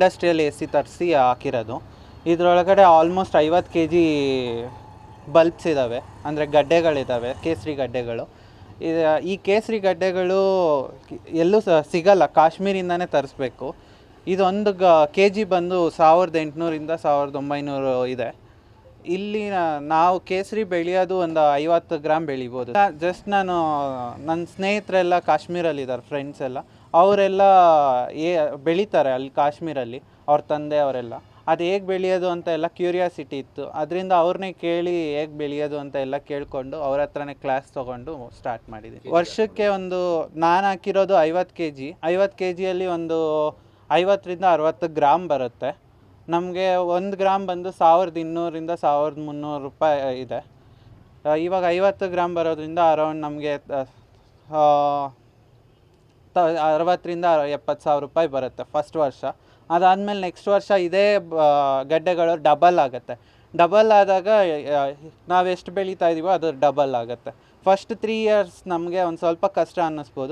Industrial AC ತರಿಸಿ ಹಾಕಿರೋದು. ಇದರೊಳಗಡೆ ಆಲ್ಮೋಸ್ಟ್ 50 kg ಬಲ್ಬ್ಸ್ ಇದ್ದಾವೆ, ಅಂದರೆ ಗಡ್ಡೆಗಳಿದ್ದಾವೆ, ಕೇಸರಿ ಗಡ್ಡೆಗಳು. ಈ ಕೇಸರಿ ಗಡ್ಡೆಗಳು ಎಲ್ಲೂ ಸಿಗಲ್ಲ, ಕಾಶ್ಮೀರಿಂದನೇ ತರಿಸ್ಬೇಕು. ಇದೊಂದು KG ಬಂದು 1800 1900 ಇದೆ. ಇಲ್ಲಿ ನಾವು ಕೇಸರಿ ಬೆಳೆಯೋದು ಒಂದು 50 ಗ್ರಾಮ್ ಬೆಳಿಬೋದು. ಜಸ್ಟ್ ನಾನು ನನ್ನ ಸ್ನೇಹಿತರೆಲ್ಲ ಕಾಶ್ಮೀರಲ್ಲಿದ್ದಾರೆ, ಫ್ರೆಂಡ್ಸ್ ಎಲ್ಲ, ಅವರೆಲ್ಲ ಬೆಳೀತಾರೆ ಅಲ್ಲಿ ಕಾಶ್ಮೀರಲ್ಲಿ, ಅವ್ರ ತಂದೆ ಅವರೆಲ್ಲ. ಅದು ಹೇಗೆ ಬೆಳೆಯೋದು ಅಂತ ಎಲ್ಲ ಕ್ಯೂರಿಯಾಸಿಟಿ ಇತ್ತು, ಅದರಿಂದ ಅವ್ರನ್ನೇ ಕೇಳಿ ಹೇಗೆ ಬೆಳೆಯೋದು ಅಂತ ಎಲ್ಲ ಕೇಳಿಕೊಂಡು ಅವ್ರ ಹತ್ರನೇ ಕ್ಲಾಸ್ ತೊಗೊಂಡು ಸ್ಟಾರ್ಟ್ ಮಾಡಿದ್ದೀನಿ. ವರ್ಷಕ್ಕೆ ನಾನು ಹಾಕಿರೋದು 50 kgಯಲ್ಲಿ ಒಂದು 50 ರಿಂದ 60 ಗ್ರಾಮ್ ಬರುತ್ತೆ. ನಮಗೆ 1 ಗ್ರಾಮ್ ಬಂದು 1200 1300 ರೂಪಾಯಿ ಇದೆ. ಇವಾಗ 50 ಗ್ರಾಮ್ ಬರೋದ್ರಿಂದ ಅರೌಂಡ್ ನಮಗೆ 60 ರಿಂದ 70 ಸಾವಿರ ರೂಪಾಯಿ ಬರುತ್ತೆ ಫಸ್ಟ್ ವರ್ಷ. ಅದಾದಮೇಲೆ ನೆಕ್ಸ್ಟ್ ವರ್ಷ ಇದೇ ಗಡ್ಡೆಗಳು ಡಬಲ್ ಆಗುತ್ತೆ. ಡಬಲ್ ಆದಾಗ ನಾವು ಎಷ್ಟು ಬೆಳೀತಾ ಇದ್ದೀವೋ ಅದು ಡಬಲ್ ಆಗುತ್ತೆ. ಫಸ್ಟ್ 3 ಇಯರ್ಸ್ ನಮಗೆ ಒಂದು ಸ್ವಲ್ಪ ಕಷ್ಟ ಅನ್ನಿಸ್ಬೋದು.